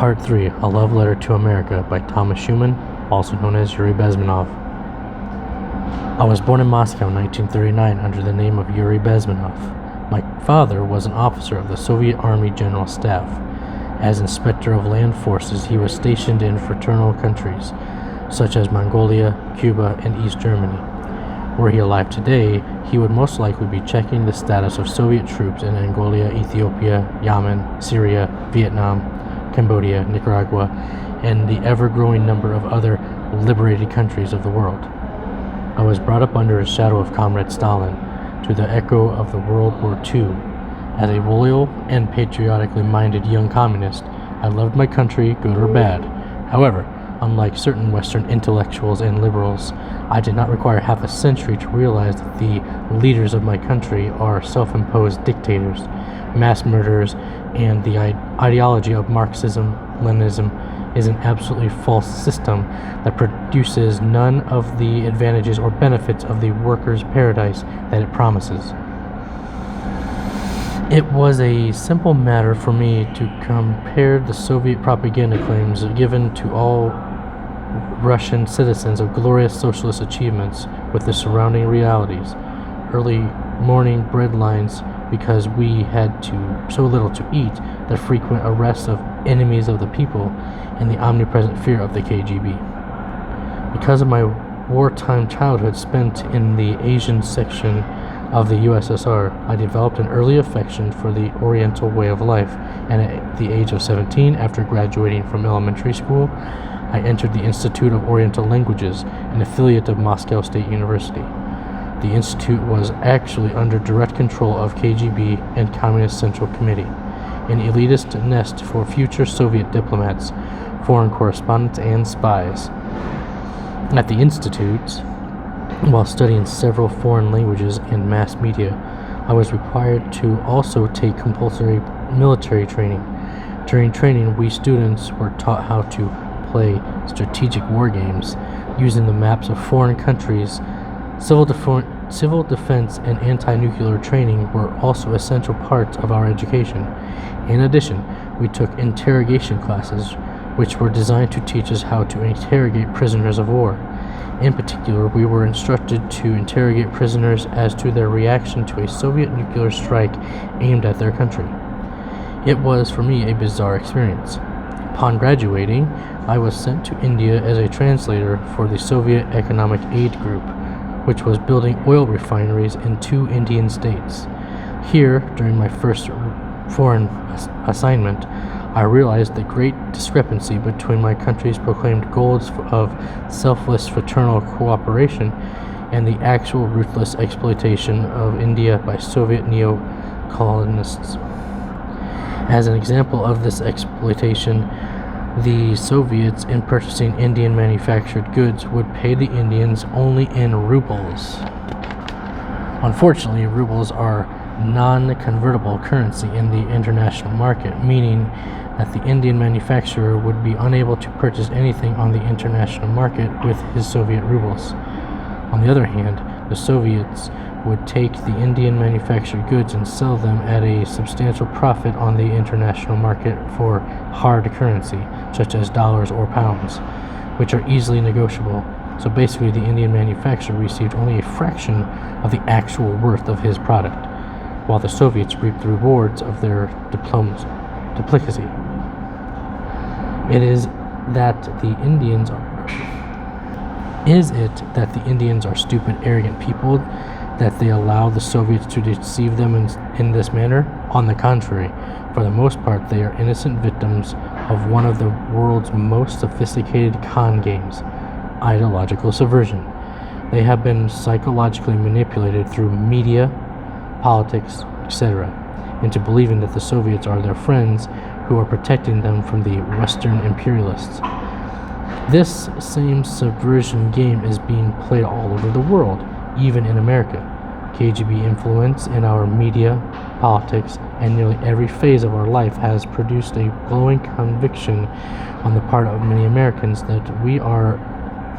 Part 3, A Love Letter to America by Tomas Schuman, also known as Yuri Bezmenov. I was born in Moscow in 1939 under the name of Yuri Bezmenov. My father was an officer of the Soviet Army General Staff. As Inspector of Land Forces, he was stationed in fraternal countries, such as Mongolia, Cuba, and East Germany. Were he alive today, he would most likely be checking the status of Soviet troops in Mongolia, Ethiopia, Yemen, Syria, Vietnam, Cambodia, Nicaragua, and the ever-growing number of other liberated countries of the world. I was brought up under the shadow of Comrade Stalin, to the echo of the World War II. As a loyal and patriotically minded young communist, I loved my country, good or bad. However, unlike certain Western intellectuals and liberals, I did not require half a century to realize that the leaders of my country are self-imposed dictators, mass murderers, and the ideology of Marxism-Leninism is an absolutely false system that produces none of the advantages or benefits of the workers' paradise that it promises. It was a simple matter for me to compare the Soviet propaganda claims given to all Russian citizens of glorious socialist achievements with the surrounding realities. Early morning bread lines because we had so little to eat, the frequent arrests of enemies of the people, and the omnipresent fear of the KGB. Because of my wartime childhood spent in the Asian section of the USSR, I developed an early affection for the Oriental way of life, and at the age of 17, after graduating from elementary school, I entered the Institute of Oriental Languages, an affiliate of Moscow State University. The institute was actually under direct control of KGB and Communist Central Committee, an elitist nest for future Soviet diplomats, foreign correspondents, and spies. At the institute, while studying several foreign languages and mass media, I was required to also take compulsory military training. During training, we students were taught how to play strategic war games using the maps of foreign countries. Civil defense and anti-nuclear training were also essential parts of our education. In addition, we took interrogation classes, which were designed to teach us how to interrogate prisoners of war. In particular, we were instructed to interrogate prisoners as to their reaction to a Soviet nuclear strike aimed at their country. It was, for me, a bizarre experience. Upon graduating, I was sent to India as a translator for the Soviet Economic Aid Group, which was building oil refineries in 2 Indian states. Here, during my first foreign assignment, I realized the great discrepancy between my country's proclaimed goals of selfless fraternal cooperation and the actual ruthless exploitation of India by Soviet neo-colonists. As an example of this exploitation, the Soviets, in purchasing Indian manufactured goods, would pay the Indians only in rubles. Unfortunately, rubles are non-convertible currency in the international market, meaning that the Indian manufacturer would be unable to purchase anything on the international market with his Soviet rubles. On the other hand, the Soviets would take the Indian manufactured goods and sell them at a substantial profit on the international market for hard currency, such as dollars or pounds, which are easily negotiable. So basically, the Indian manufacturer received only a fraction of the actual worth of his product, while the Soviets reaped the rewards of their duplicity. Is it that the Indians are stupid, arrogant people that they allow the Soviets to deceive them in this manner? On the contrary, for the most part, they are innocent victims of one of the world's most sophisticated con games, ideological subversion. They have been psychologically manipulated through media, politics, etc., into believing that the Soviets are their friends who are protecting them from the Western imperialists. This same subversion game is being played all over the world, even in America. KGB influence in our media, politics, and nearly every phase of our life has produced a growing conviction on the part of many Americans that we are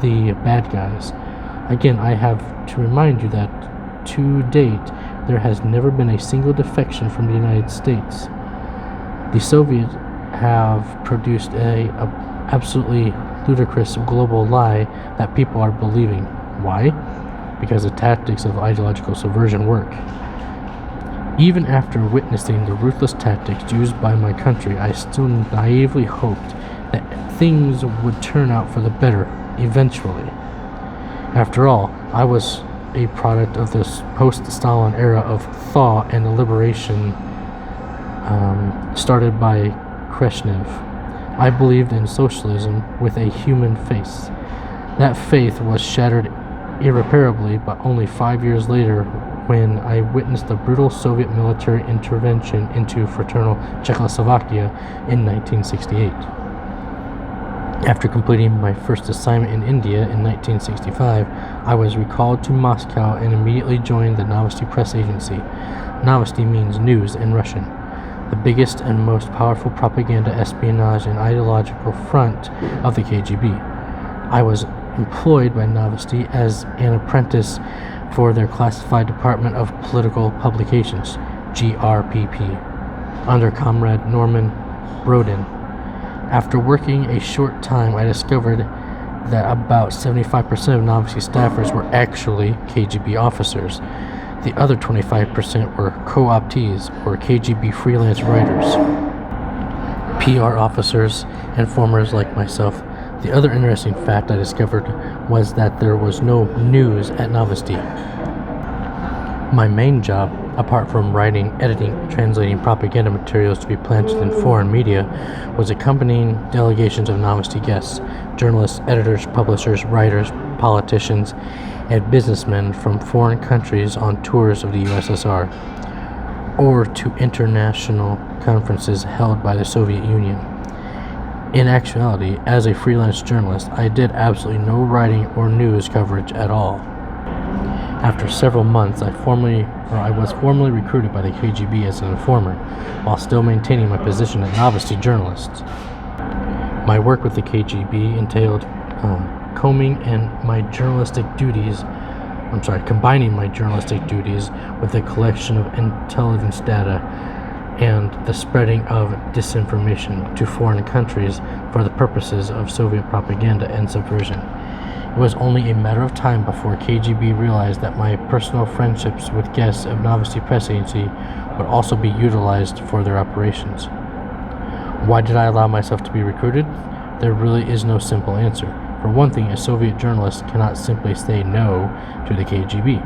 the bad guys. Again, I have to remind you that to date, there has never been a single defection from the United States. The Soviets have produced a absolutely ludicrous global lie that people are believing. Why? Because the tactics of ideological subversion work. Even after witnessing the ruthless tactics used by my country, I still naively hoped that things would turn out for the better eventually. After all, I was a product of this post-Stalin era of thaw and the liberation started by Brezhnev. I believed in socialism with a human face. That faith was shattered irreparably, but only 5 years later when I witnessed the brutal Soviet military intervention into fraternal Czechoslovakia in 1968. After completing my first assignment in India in 1965, I was recalled to Moscow and immediately joined the Novosti press agency. Novosti means news in Russian, the biggest and most powerful propaganda, espionage, and ideological front of the KGB. I was employed by Novosti as an apprentice for their classified department of political publications, GRPP, under Comrade Norman Brodin. After working a short time, I discovered that about 75% of Novosti staffers were actually KGB officers. The other 25% were co-optees, or KGB freelance writers, PR officers, and informers like myself. The other interesting fact I discovered was that there was no news at Novosti. My main job, apart from writing, editing, translating propaganda materials to be planted in foreign media, was accompanying delegations of Novosti guests, journalists, editors, publishers, writers, politicians, and businessmen from foreign countries on tours of the USSR, or to international conferences held by the Soviet Union. In actuality, as a freelance journalist, I did absolutely no writing or news coverage at all. After several months, I was formally recruited by the KGB as an informer, while still maintaining my position as Novosti journalist. My work with the KGB entailed combining my journalistic duties with the collection of intelligence data and the spreading of disinformation to foreign countries for the purposes of Soviet propaganda and subversion. It was only a matter of time before KGB realized that my personal friendships with guests of Novosti Press Agency would also be utilized for their operations. Why did I allow myself to be recruited? There really is no simple answer. For one thing, a Soviet journalist cannot simply say no to the KGB.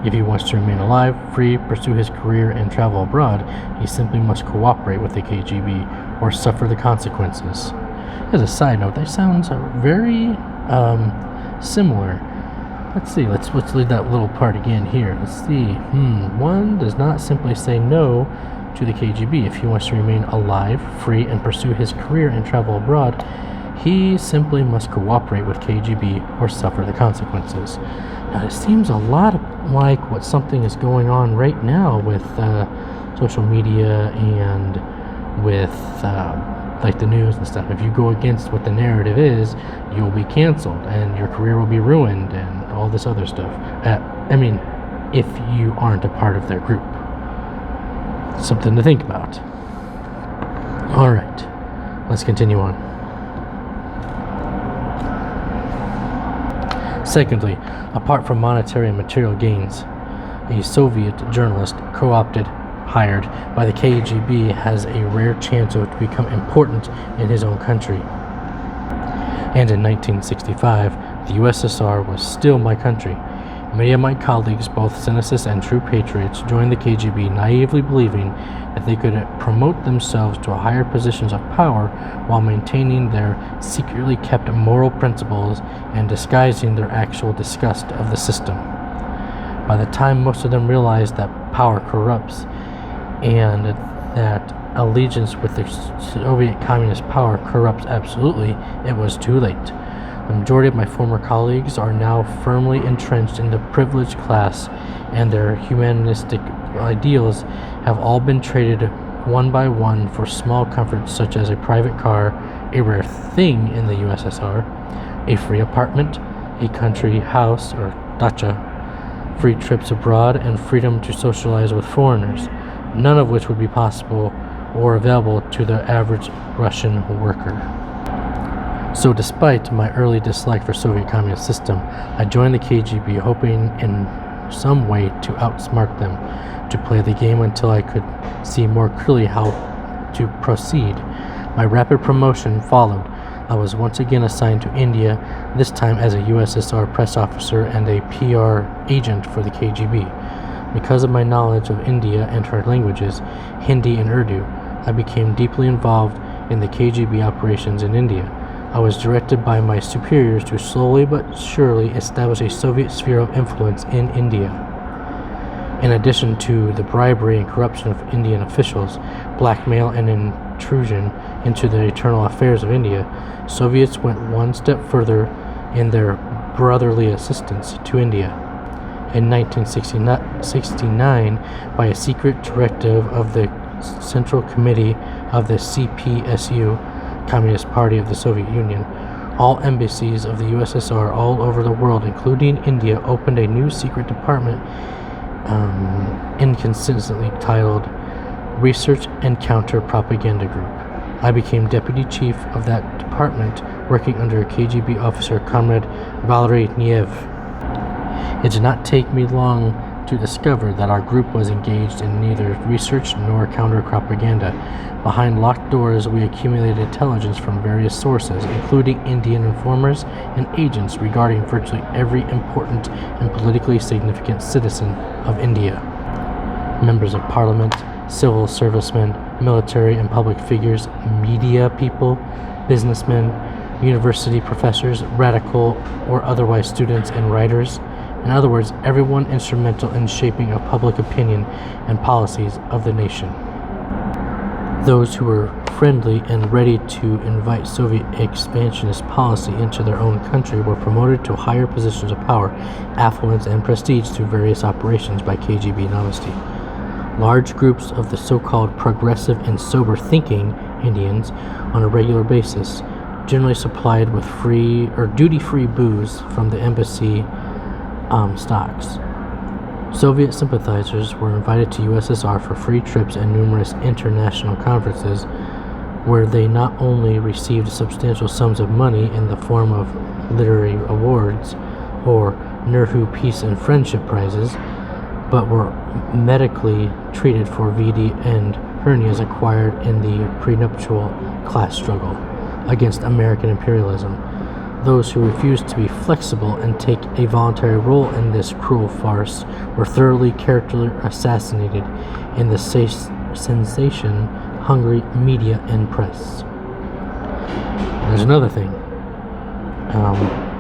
If he wants to remain alive, free, pursue his career, and travel abroad, he simply must cooperate with the KGB or suffer the consequences. As a side note, that sounds very similar. Let's see, let's leave that little part again here. Let's see. One does not simply say no to the KGB. If he wants to remain alive, free, and pursue his career and travel abroad, he simply must cooperate with KGB or suffer the consequences. Now, it seems a lot like what something is going on right now with social media and with like the news and stuff. If you go against what the narrative is, you'll be canceled and your career will be ruined and all this other stuff. If you aren't a part of their group. Something to think about. Alright, let's continue on. Secondly, apart from monetary and material gains, a Soviet journalist co-opted, hired by the KGB has a rare chance to become important in his own country. And in 1965, the USSR was still my country. Many of my colleagues, both cynicists and true patriots, joined the KGB naively believing that they could promote themselves to higher positions of power while maintaining their secretly kept moral principles and disguising their actual disgust of the system. By the time most of them realized that power corrupts and that allegiance with the Soviet communist power corrupts absolutely, it was too late. The majority of my former colleagues are now firmly entrenched in the privileged class, and their humanistic ideals have all been traded one by one for small comforts such as a private car, a rare thing in the USSR, a free apartment, a country house or dacha, free trips abroad, and freedom to socialize with foreigners, none of which would be possible or available to the average Russian worker. So despite my early dislike for Soviet communist system, I joined the KGB hoping in some way to outsmart them, to play the game until I could see more clearly how to proceed. My rapid promotion followed. I was once again assigned to India, this time as a USSR press officer and a PR agent for the KGB. Because of my knowledge of India and her languages, Hindi and Urdu, I became deeply involved in the KGB operations in India. I was directed by my superiors to slowly but surely establish a Soviet sphere of influence in India. In addition to the bribery and corruption of Indian officials, blackmail and intrusion into the internal affairs of India, Soviets went one step further in their brotherly assistance to India. In 1969, by a secret directive of the Central Committee of the CPSU, Communist Party of the Soviet Union, all embassies of the USSR all over the world, including India, opened a new secret department inconsistently titled Research and Counter-Propaganda Group. I became deputy chief of that department, working under a KGB officer, Comrade Valery Niev. It did not take me long to discover that our group was engaged in neither research nor counter-propaganda. Behind locked doors, we accumulated intelligence from various sources, including Indian informers and agents regarding virtually every important and politically significant citizen of India. Members of parliament, civil servicemen, military and public figures, media people, businessmen, university professors, radical or otherwise students and writers. In other words, everyone instrumental in shaping a public opinion and policies of the nation. Those who were friendly and ready to invite Soviet expansionist policy into their own country were promoted to higher positions of power, affluence, and prestige through various operations by KGB novosti. Large groups of the so-called progressive and sober-thinking Indians on a regular basis, generally supplied with free or duty-free booze from the embassy stocks. Soviet sympathizers were invited to USSR for free trips and numerous international conferences, where they not only received substantial sums of money in the form of literary awards or Nehru Peace and Friendship Prizes, but were medically treated for VD and hernias acquired in the prenuptial class struggle against American imperialism. Those who refused to be flexible and take a voluntary role in this cruel farce were thoroughly character assassinated in the sensation-hungry media and press. There's another thing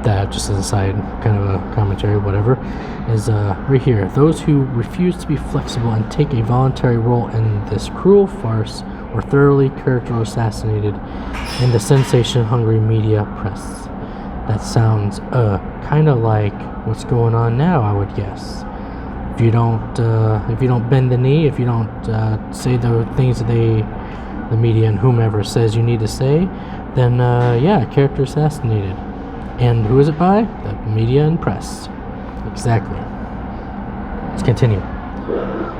that, just as a side, kind of a commentary, whatever, is right here. Those who refuse to be flexible and take a voluntary role in this cruel farce were thoroughly character assassinated in the sensation-hungry media press. That sounds kind of like what's going on now, I would guess. If you don't bend the knee, if you don't say the things that the media and whomever says you need to say, then character assassinated. And who is it by? The media and press. Exactly. Let's continue.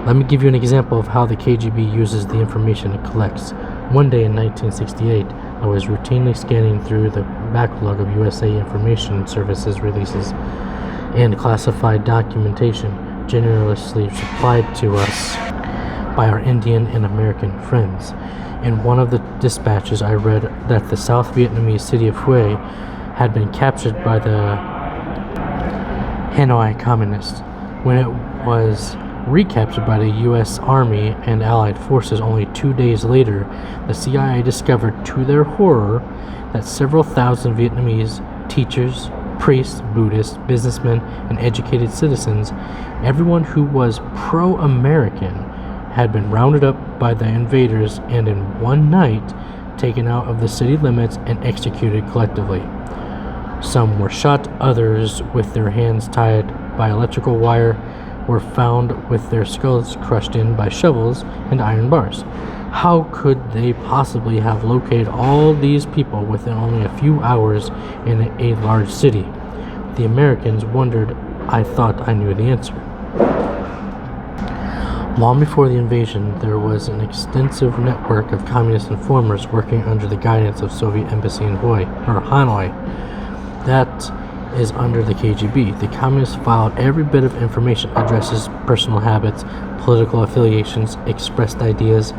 Let me give you an example of how the KGB uses the information it collects. One day in 1968, I was routinely scanning through the backlog of USA Information Services releases and classified documentation generously supplied to us by our Indian and American friends. In one of the dispatches, I read that the South Vietnamese city of Hue had been captured by the Hanoi Communists. When it was recaptured by the U.S. Army and Allied forces only 2 days later, the CIA discovered, to their horror, that several thousand Vietnamese teachers, priests, Buddhists, businessmen, and educated citizens, everyone who was pro-American, had been rounded up by the invaders and in one night taken out of the city limits and executed collectively. Some were shot, others, with their hands tied by electrical wire, were found with their skulls crushed in by shovels and iron bars. How could they possibly have located all these people within only a few hours in a large city? The Americans wondered. I thought I knew the answer. Long before the invasion, there was an extensive network of communist informers working under the guidance of Soviet embassy in Hanoi. That is under the KGB. The communists filed every bit of information: addresses, personal habits, political affiliations, expressed ideas,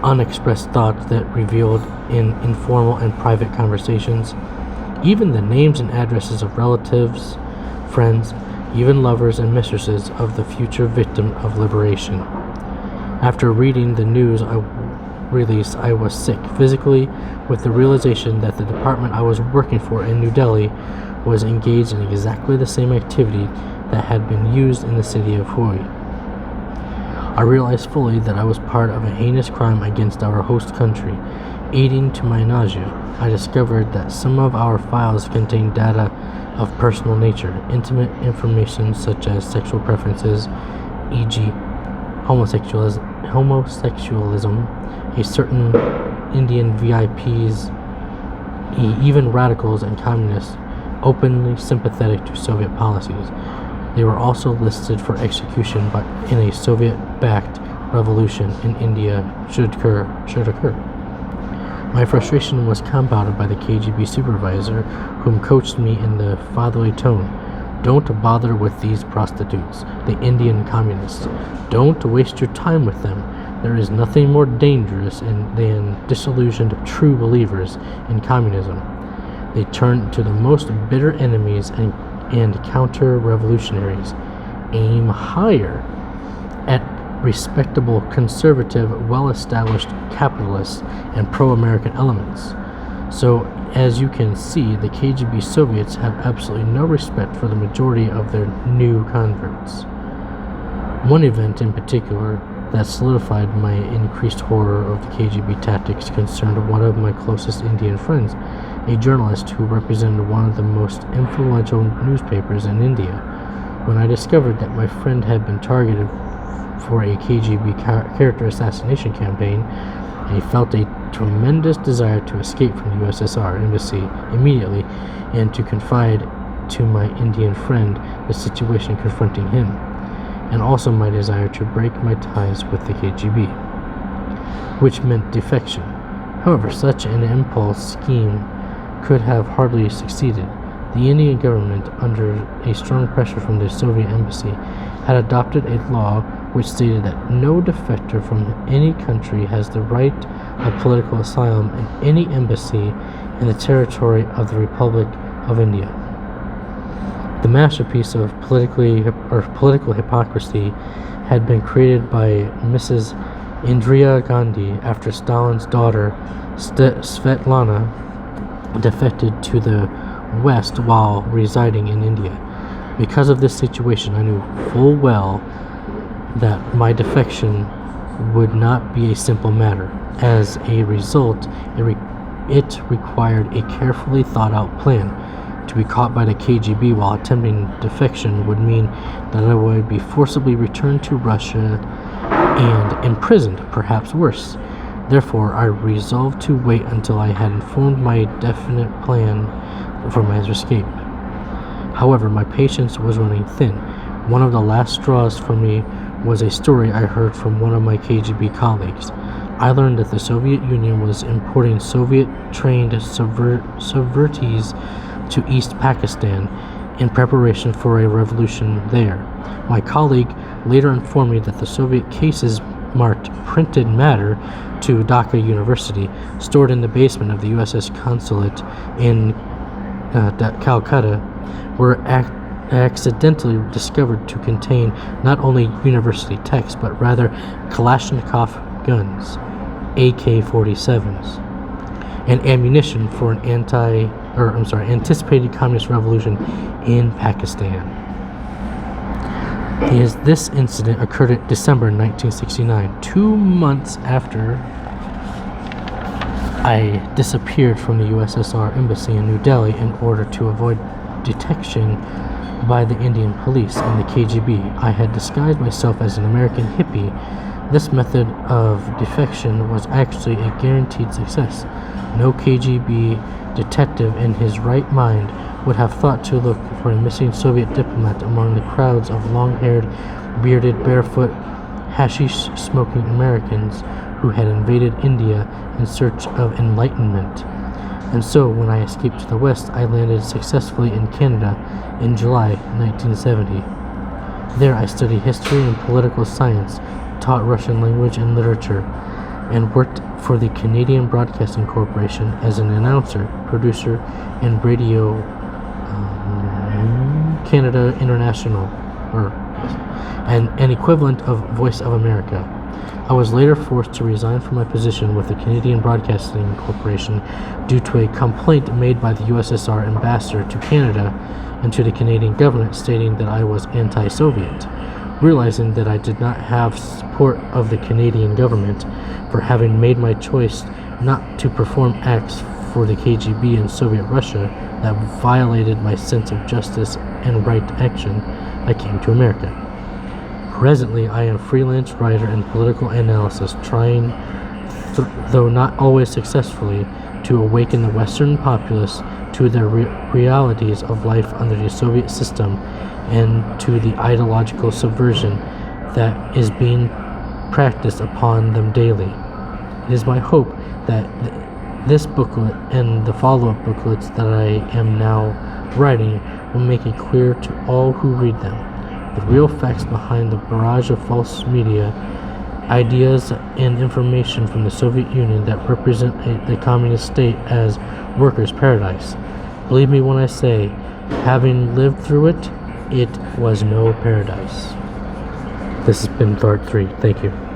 unexpressed thoughts that revealed in informal and private conversations, even the names and addresses of relatives, friends, even lovers and mistresses of the future victim of liberation. After reading the news release, I was sick physically with the realization that the department I was working for in New Delhi was engaged in exactly the same activity that had been used in the city of Hue. I realized fully that I was part of a heinous crime against our host country. Aiding to my nausea, I discovered that some of our files contained data of personal nature, intimate information such as sexual preferences, e.g., homosexualism, a certain Indian VIPs, even radicals and communists openly sympathetic to Soviet policies. They were also listed for execution in a Soviet-backed revolution in India should occur. My frustration was compounded by the KGB supervisor, whom coached me in the fatherly tone. Don't bother with these prostitutes, the Indian communists. Don't waste your time with them. There is nothing more dangerous than disillusioned true believers in communism. They turn to the most bitter enemies and counter-revolutionaries. Aim higher at respectable, conservative, well-established capitalists and pro-American elements. So, as you can see, the KGB Soviets have absolutely no respect for the majority of their new converts. One event in particular that solidified my increased horror of the KGB tactics concerned one of my closest Indian friends, a journalist who represented one of the most influential newspapers in India. When I discovered that my friend had been targeted for a KGB character assassination campaign, I felt a tremendous desire to escape from the USSR embassy immediately and to confide to my Indian friend the situation confronting him, and also my desire to break my ties with the KGB, which meant defection. However, such an impulse scheme could have hardly succeeded. The Indian government, under a strong pressure from the Soviet embassy, had adopted a law which stated that no defector from any country has the right of political asylum in any embassy in the territory of the Republic of India. The masterpiece of political hypocrisy had been created by Mrs. Indira Gandhi after Stalin's daughter Svetlana defected to the West while residing in India. Because of this situation, I knew full well that my defection would not be a simple matter. As a result, it required a carefully thought-out plan. To be caught by the KGB while attempting defection would mean that I would be forcibly returned to Russia and imprisoned, perhaps worse. Therefore, I resolved to wait until I had formed my definite plan for my escape. However, my patience was running thin. One of the last straws for me was a story I heard from one of my KGB colleagues. I learned that the Soviet Union was importing Soviet-trained subvertees to East Pakistan in preparation for a revolution there. My colleague later informed me that the Soviet cases marked printed matter to Dhaka University, stored in the basement of the USS consulate in Calcutta, were accidentally discovered to contain not only university texts but rather Kalashnikov guns, AK-47s, and ammunition for an anticipated communist revolution in Pakistan. This incident occurred in December 1969, 2 months after I disappeared from the USSR embassy in New Delhi in order to avoid detection by the Indian police and the KGB. I had disguised myself as an American hippie. This method of defection was actually a guaranteed success. No KGB detective in his right mind would have thought to look for a missing Soviet diplomat among the crowds of long-haired, bearded, barefoot hashish-smoking Americans who had invaded India in search of enlightenment. And so, when I escaped to the West, I landed successfully in Canada in July 1970. There I studied history and political science, taught Russian language and literature, and worked for the Canadian Broadcasting Corporation as an announcer, producer, and Radio Canada International, or an equivalent of Voice of America. I was later forced to resign from my position with the Canadian Broadcasting Corporation due to a complaint made by the USSR ambassador to Canada and to the Canadian government stating that I was anti-Soviet. Realizing that I did not have support of the Canadian government for having made my choice not to perform acts for the KGB in Soviet Russia that violated my sense of justice and right action, I came to America. Presently, I am a freelance writer and political analyst trying, though not always successfully, to awaken the Western populace to the realities of life under the Soviet system and to the ideological subversion that is being practiced upon them daily. It is my hope that this booklet and the follow-up booklets that I am now writing will make it clear to all who read them the real facts behind the barrage of false media, ideas, and information from the Soviet Union that represent the communist state as workers' paradise. Believe me when I say, having lived through it, it was no paradise. This has been part 3. Thank you.